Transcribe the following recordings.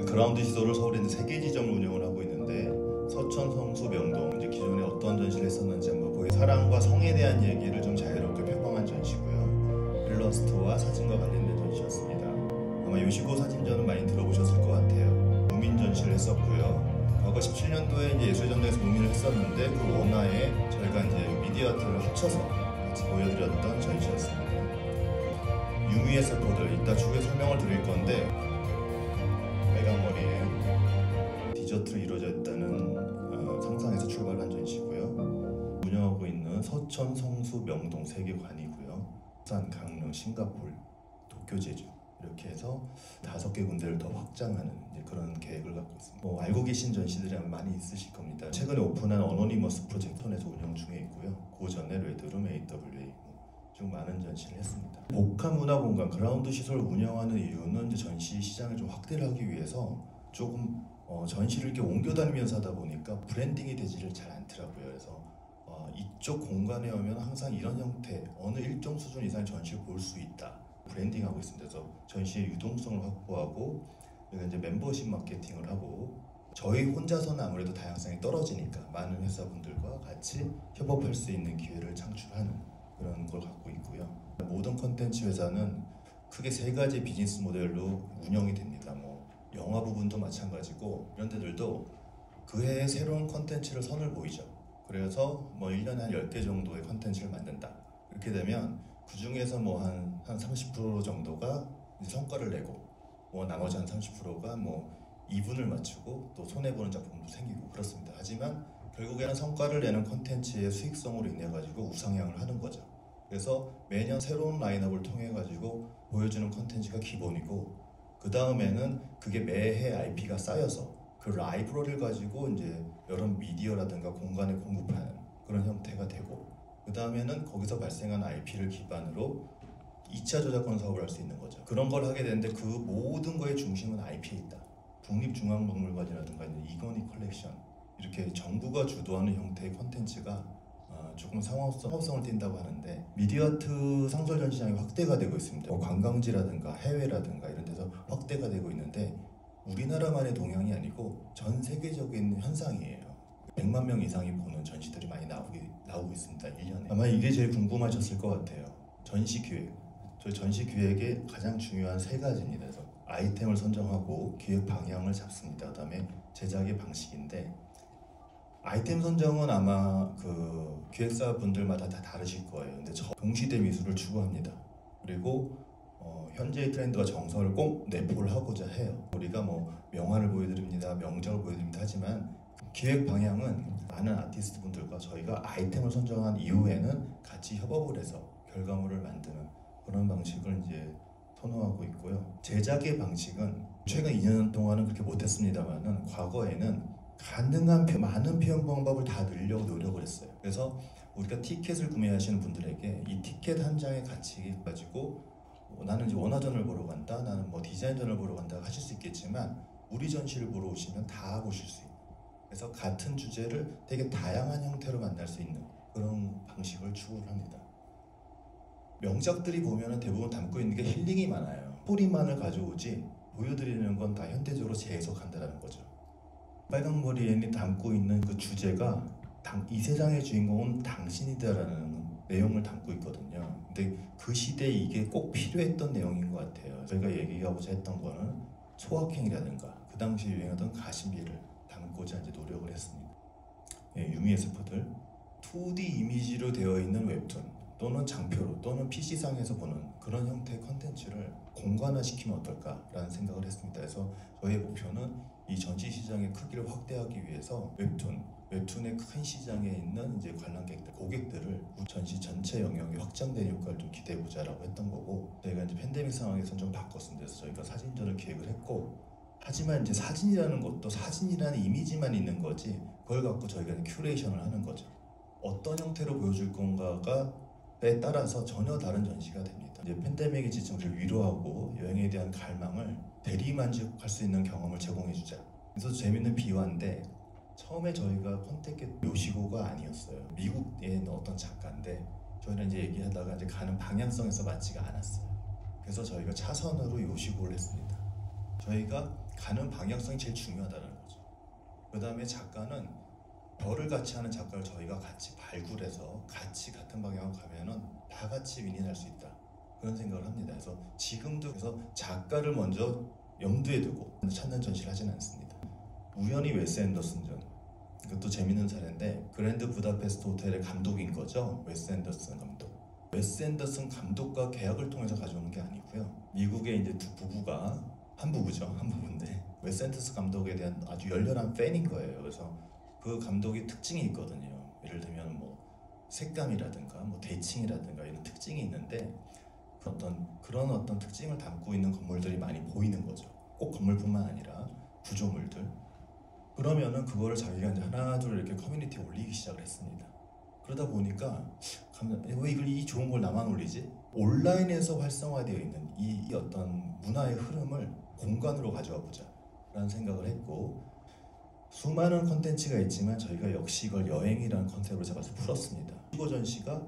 그라운드 시설을 서울에 이제 3개 지점을 운영을 하고 있는데 서천, 성수, 명동 이제 기존에 어떤 전시를 했었는지 한번 보여. 사랑과 성에 대한 얘기를 좀 자유롭게 표방한 전시고요. 일러스트와 사진과 관련된 전시였습니다. 아마 요시고 사진전은 많이 들어보셨을 것 같아요. 무민 전시를 했었고요. 과거 17년도에 이제 예술전당에서 무민을 했었는데 그 원화에 저희가 이제 미디어 아트를 합쳐서 같이 보여드렸던 전시였습니다. 유미의 세포들 이따 추후에 설명을 드릴 건데 빨강머리에 디저트로 이루어져 있다는 상상에서 출발한 전시고요. 운영하고 있는 서천, 성수, 명동 3개 관이고요. 부산, 강릉, 싱가포르, 도쿄, 제주 이렇게 해서 5개 군데를 더 확장하는 그런 계획을 갖고 있습니다. 알고 계신 전시들이 많이 있으실 겁니다. 최근에 오픈한 어노니머스 프로젝터에서 운영 중에 있고요. 그 전에 레드룸, AWA 좀 많은 전시를 했습니다. 복합문화공간, 그라운드 시설을 운영하는 이유는 이제 전시 시장을 좀 확대를 하기 위해서 조금 전시를 이렇게 옮겨 다니면서 하다 보니까 브랜딩이 되지를 잘 않더라고요. 그래서 이쪽 공간에 오면 항상 이런 형태, 어느 일정 수준 이상의 전시를 볼 수 있다. 브랜딩하고 있습니다. 그래서 전시의 유동성을 확보하고 여기가 이제 멤버십 마케팅을 하고 저희 혼자서는 아무래도 다양성이 떨어지니까 많은 회사분들과 같이 협업할 수 있는 기회를 창출하는 그런 걸 갖고 있고요. 모든 컨텐츠 회사는 크게 3가지 비즈니스 모델로 운영이 됩니다. 영화 부분도 마찬가지고 이런 데들도 그 해에 새로운 컨텐츠를 선을 보이죠. 그래서 1년에 한 10개 정도의 컨텐츠를 만든다. 이렇게 되면 그 중에서 한 30% 정도가 성과를 내고 나머지 한 30%가 이분을 맞추고 또 손해보는 작품도 생기고 그렇습니다. 하지만 결국에는 성과를 내는 컨텐츠의 수익성으로 인해 가지고 우상향을 하는 거죠. 그래서 매년 새로운 라인업을 통해 가지고 보여주는 컨텐츠가 기본이고 그 다음에는 그게 매해 IP가 쌓여서 그 라이브러리를 가지고 이제 여러 미디어라든가 공간에 공급하는 그런 형태가 되고 그 다음에는 거기서 발생한 IP를 기반으로 2차 저작권 사업을 할 수 있는 거죠. 그런 걸 하게 되는데 그 모든 거의 중심은 IP에 있다. 국립중앙박물관이라든가 이건희 컬렉션 이렇게 정부가 주도하는 형태의 콘텐츠가 조금 상업성을 띈다고 하는데 미디어 아트 상설 전시장이 확대가 되고 있습니다. 관광지라든가 해외라든가 이런 데서 확대가 되고 있는데 우리나라만의 동향이 아니고 전 세계적인 현상이에요. 100만 명 이상이 보는 전시들이 많이 나오고 있습니다. 1년에. 아마 이게 제일 궁금하셨을 것 같아요. 전시 기획. 저희 전시 기획의 가장 중요한 3가지입니다. 그래서 아이템을 선정하고 기획 방향을 잡습니다. 그 다음에 제작의 방식인데 아이템 선정은 아마 그 기획사분들마다 다 다르실 거예요. 근데 저 동시대 미술을 추구합니다. 그리고 현재의 트렌드와 정서를 꼭 내포를 하고자 해요. 우리가 명화를 보여드립니다, 명작을 보여드립니다 하지만 기획 방향은 많은 아티스트 분들과 저희가 아이템을 선정한 이후에는 같이 협업을 해서 결과물을 만드는 그런 방식을 이제 선호하고 있고요. 제작의 방식은 최근 2년 동안은 그렇게 못했습니다만은 과거에는 가능한 많은 표현 방법을 다 넣으려고 노력을 했어요. 그래서 우리가 티켓을 구매하시는 분들에게 이 티켓 한 장의 가치 가지고 나는 이제 원화전을 보러 간다, 나는 디자인전을 보러 간다 하실 수 있겠지만 우리 전시를 보러 오시면 다 보실 수 있는 그래서 같은 주제를 되게 다양한 형태로 만날 수 있는 그런 방식을 추구를 합니다. 명작들이 보면 대부분 담고 있는 게 힐링이 많아요. 스토리만을 가져오지 보여드리는 건 다 현대적으로 재해석한다는 거죠. 빨강머리에 담고 있는 그 주제가 이 세상의 주인공은 당신이다라는 내용을 담고 있거든요. 근데 그 시대에 이게 꼭 필요했던 내용인 것 같아요. 저희가 얘기하고자 했던 거는 소확행이라든가 그 당시 유행하던 가심비를 담고자 이제 노력을 했습니다. 유미의 세포들 2D 이미지로 되어 있는 웹툰 또는 장표로 또는 PC상에서 보는 그런 형태의 컨텐츠를 공간화시키면 어떨까라는 생각을 했습니다. 그래서 저희의 목표는 이 전시 시장의 크기를 확대하기 위해서 웹툰의 큰 시장에 있는 이제 관람객들, 고객들을 전시 전체 영역이 확장된 효과를 좀 기대해보자라고 했던 거고 저희가 이제 팬데믹 상황에서는 좀 바꿨습니다. 그래서 저희가 사진전을 기획을 했고 하지만 이제 사진이라는 것도 사진이라는 이미지만 있는 거지 그걸 갖고 저희가 큐레이션을 하는 거죠. 어떤 형태로 보여줄 건가에 따라서 전혀 다른 전시가 됩니다. 이제 팬데믹이 지금 우리를 위로하고 여행에 대한 갈망을 대리만족할 수 있는 경험을 제공해주자. 그래서 재밌는 비화인데 처음에 저희가 컨택했던 요시고가 아니었어요. 미국에 있는 어떤 작가인데 저희는 이제 얘기하다가 이제 가는 방향성에서 맞지가 않았어요. 그래서 저희가 차선으로 요시고를 했습니다. 저희가 가는 방향성이 제일 중요하다는 거죠. 그 다음에 작가는 별을 같이 하는 작가를 저희가 같이 발굴해서 같이 같은 방향으로 가면은 다 같이 윈윈할 수 있다, 그런 생각을 합니다. 그래서 지금도 그래서 작가를 먼저 염두에 두고 찾는 전시를 하지는 않습니다. 우연히 웨스 앤더슨전, 이것도 재밌는 사례인데 그랜드 부다페스트 호텔의 감독인 거죠. 웨스 앤더슨 감독. 웨스 앤더슨 감독과 계약을 통해서 가져오는 게 아니고요. 미국의 이제 두 부부가, 한 부부죠, 한 부부인데 웨스 앤더슨 감독에 대한 아주 열렬한 팬인 거예요. 그래서 그 감독이 특징이 있거든요. 예를 들면 뭐 색감이라든가 뭐 대칭이라든가 이런 특징이 있는데 그런 어떤 특징을 담고 있는 건물들이 많이 보이는 거죠. 꼭 건물뿐만 아니라 구조물들. 그러면은 그거를 자기가 이제 하나 둘 이렇게 커뮤니티에 올리기 시작을 했습니다. 그러다 보니까 왜 이걸 이 좋은 걸 나만 올리지? 온라인에서 활성화되어 있는 이 어떤 문화의 흐름을 공간으로 가져와 보자 라는 생각을 했고, 수많은 컨텐츠가 있지만 저희가 역시 이걸 여행이라는 컨셉으로 잡아서 풀었습니다. 이거 전시가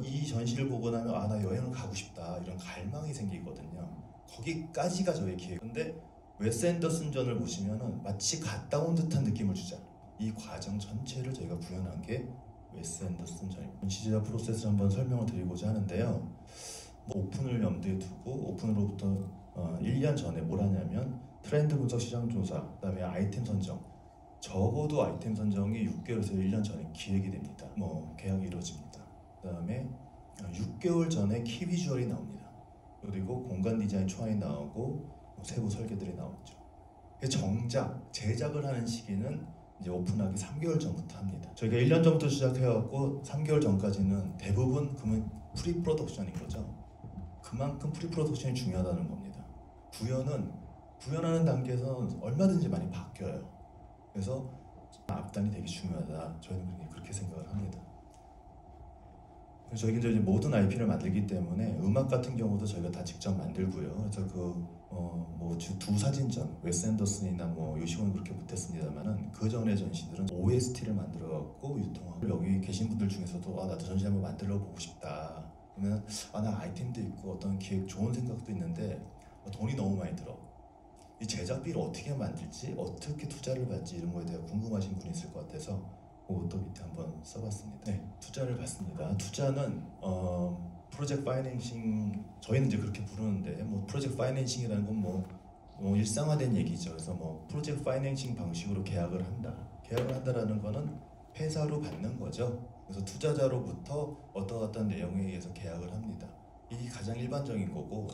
이 전시를 보고 나면 아, 나 여행을 가고 싶다 이런 갈망이 생기거든요. 거기까지가 저의 기획. 근데 웨스 앤더슨 전을 보시면은 마치 갔다 온 듯한 느낌을 주자. 이 과정 전체를 저희가 구현한 게 웨스 앤더슨 전입니다. 전시 제작 프로세스를 한번 설명을 드리고자 하는데요. 오픈을 염두에 두고 오픈으로부터 1년 전에 뭘 하냐면 트렌드 분석, 시장 조사, 그다음에 아이템 선정. 적어도 아이템 선정이 6개월에서 1년 전에 기획이 됩니다. 계약이 이루어집니다. 그다음에 6개월 전에 키 비주얼이 나옵니다. 그리고 공간 디자인 초안이 나오고 세부 설계들이 나오죠. 정작 제작을 하는 시기는 이제 오픈하기 3개월 전부터 합니다. 저희가 1년 전부터 시작해갖고 3개월 전까지는 대부분 그러면 프리 프로덕션인 거죠. 그만큼 프리 프로덕션이 중요하다는 겁니다. 구현하는 단계에서는 얼마든지 많이 바뀌어요. 그래서 앞단이 되게 중요하다. 저희는 그렇게 생각을 합니다. 저희가 이제 모든 IP를 만들기 때문에 음악 같은 경우도 저희가 다 직접 만들고요. 그래서 두 사진전, 웨스 앤더슨이나 요시곤은 그렇게 못했습니다만은 그 전에 전시들은 OST를 만들어갖고 유통하고, 여기 계신 분들 중에서도 나도 전시 한번 만들어 보고 싶다. 그러면 나 아이템도 있고 어떤 기획 좋은 생각도 있는데 돈이 너무 많이 들어. 이 제작비를 어떻게 만들지, 어떻게 투자를 받지, 이런 거에 대해 궁금하신 분이 있을 것 같아서 그것도 밑에 한번 써봤습니다. 네, 투자를 받습니다. 투자는 프로젝트 파이낸싱, 저희는 이제 그렇게 부르는데 프로젝트 파이낸싱이라는 건 일상화된 얘기죠. 그래서 프로젝트 파이낸싱 방식으로 계약을 한다라는 거는 회사로 받는 거죠. 그래서 투자자로부터 어떤 내용에 의해서 계약을 합니다. 이게 가장 일반적인 거고,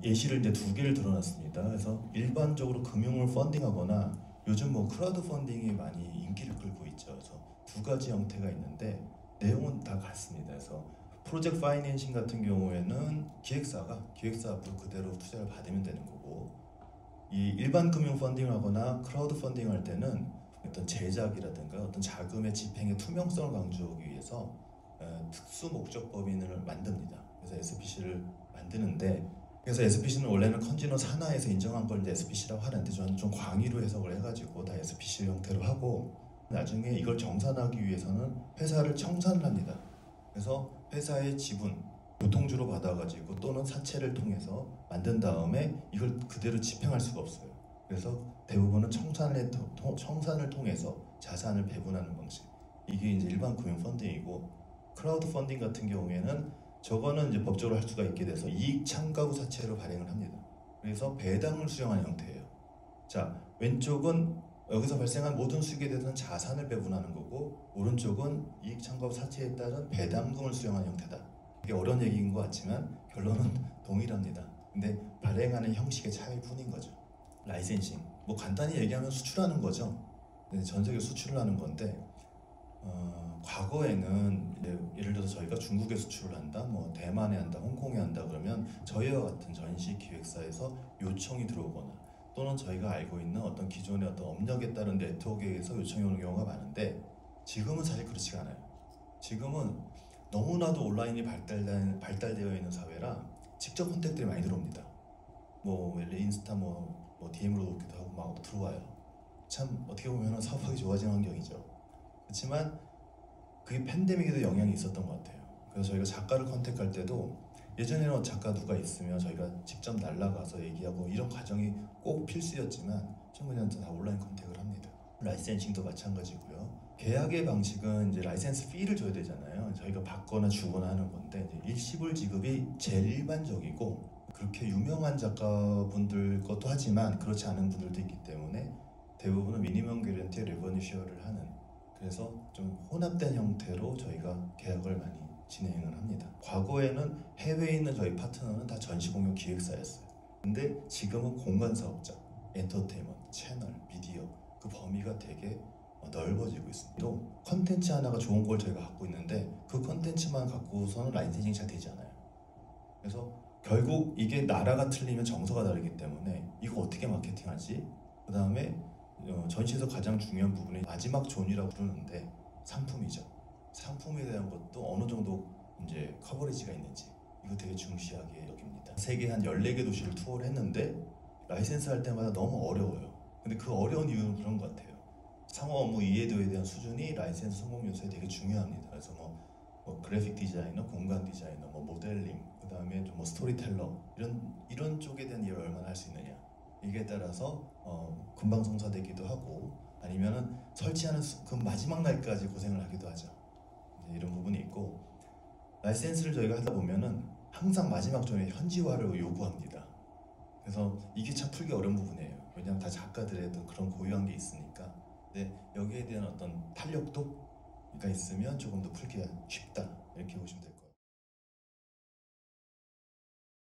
예시를 이제 2개를 들어놨습니다. 그래서 일반적으로 금융을 펀딩하거나 요즘 크라우드 펀딩이 많이 인기를 끌고 있죠. 그래서 2가지 형태가 있는데 내용은 다 같습니다. 그래서 프로젝트 파이낸싱 같은 경우에는 기획사 앞으로 그대로 투자를 받으면 되는 거고, 이 일반 금융 펀딩을 하거나 크라우드 펀딩 할 때는 어떤 제작이라든가 어떤 자금의 집행의 투명성을 강조하기 위해서 특수 목적 법인을 만듭니다. 그래서 SPC를 만드는데, 그래서 SPC는 원래는 컨지너 산하에서 인정한 걸 이제 SPC라고 하는데 저는 좀 광의로 해석을 해가지고 다 SPC 형태로 하고, 나중에 이걸 정산하기 위해서는 회사를 청산을 합니다. 그래서 회사의 지분 보통주로 받아가지고 또는 사채를 통해서 만든 다음에 이걸 그대로 집행할 수가 없어요. 그래서 대부분은 청산을 통해서 자산을 배분하는 방식. 이게 이제 일반 금융 펀딩이고, 크라우드 펀딩 같은 경우에는 저거는 이제 법적으로 할 수가 있게 돼서 이익 참가 후 사채로 발행을 합니다. 그래서 배당을 수령하는 형태예요. 자, 왼쪽은 여기서 발생한 모든 수익에 대해서는 자산을 배분하는 거고, 오른쪽은 이익 참가 후 사채에 따른 배당금을 수령하는 형태다. 이게 어려운 얘기인 것 같지만 결론은 동일합니다. 근데 발행하는 형식의 차이일 뿐인 거죠. 라이센싱, 간단히 얘기하면 수출하는 거죠. 전 세계 수출을 하는 건데, 과거에는 예를 들어서 저희가 중국에 수출을 한다, 대만에 한다, 홍콩에 한다 그러면 저희와 같은 전시 기획사에서 요청이 들어오거나, 또는 저희가 알고 있는 어떤 기존의 어떤 업력에 따른 네트워크에 의해서 요청이 오는 경우가 많은데, 지금은 사실 그렇지가 않아요. 지금은 너무나도 온라인이 발달되어 있는 사회라 직접 컨택들이 많이 들어옵니다. 인스타 DM으로 오기도 하고 막 들어와요. 참 어떻게 보면 사업하기 좋아진 환경이죠. 그렇지만 그게 팬데믹에도 영향이 있었던 것 같아요. 그래서 저희가 작가를 컨택할 때도 예전에는 작가 누가 있으면 저희가 직접 날라가서 얘기하고 이런 과정이 꼭 필수였지만 지금 그냥 다 온라인 컨택을 합니다. 라이센싱도 마찬가지고요. 계약의 방식은 이제 라이센스 피를 줘야 되잖아요. 저희가 받거나 주거나 하는 건데 이제 일시불 지급이 제일 일반적이고, 그렇게 유명한 작가분들 것도 하지만 그렇지 않은 분들도 있기 때문에 대부분은 미니멈 개런티 레버뉴 쉐어를 하는, 그래서 좀 혼합된 형태로 저희가 계약을 많이 진행을 합니다. 과거에는 해외에 있는 저희 파트너는 다 전시공연 기획사였어요. 근데 지금은 공간 사업자, 엔터테인먼트, 채널, 미디어 그 범위가 되게 넓어지고 있습니다. 또 컨텐츠 하나가 좋은 걸 저희가 갖고 있는데 그 컨텐츠만 갖고서는 라이센싱이 잘 되지 않아요. 그래서 결국 이게 나라가 틀리면 정서가 다르기 때문에 이거 어떻게 마케팅하지? 그 다음에 전시에서 가장 중요한 부분이 마지막 존이라고 부르는데 상품이죠. 상품에 대한 것도 어느 정도 이제 커버리지가 있는지 이거 되게 중시하게 여깁니다. 세계 한 14개 도시를 투어를 했는데 라이센스 할 때마다 너무 어려워요. 근데 그 어려운 이유는 그런 것 같아요. 상호 업무 이해도에 대한 수준이 라이센스 성공 요소에 되게 중요합니다. 그래서 뭐 그래픽 디자이너, 공간 디자이너, 뭐 모델링, 그 다음에 좀 뭐 스토리텔러 이런 쪽에 대한 일을 얼마나 할 수 있느냐, 이게 따라서 금방 성사되기도 하고 아니면은 설치하는 그 마지막 날까지 고생을 하기도 하죠. 이런 부분이 있고, 라이센스를 저희가 하다 보면은 항상 마지막 전에 현지화를 요구합니다. 그래서 이게 참 풀기 어려운 부분이에요. 왜냐하면 다 작가들에도 그런 고유한 게 있으니까. 근데 여기에 대한 어떤 탄력도가 있으면 조금 더 풀기가 쉽다, 이렇게 보시면 됩니다.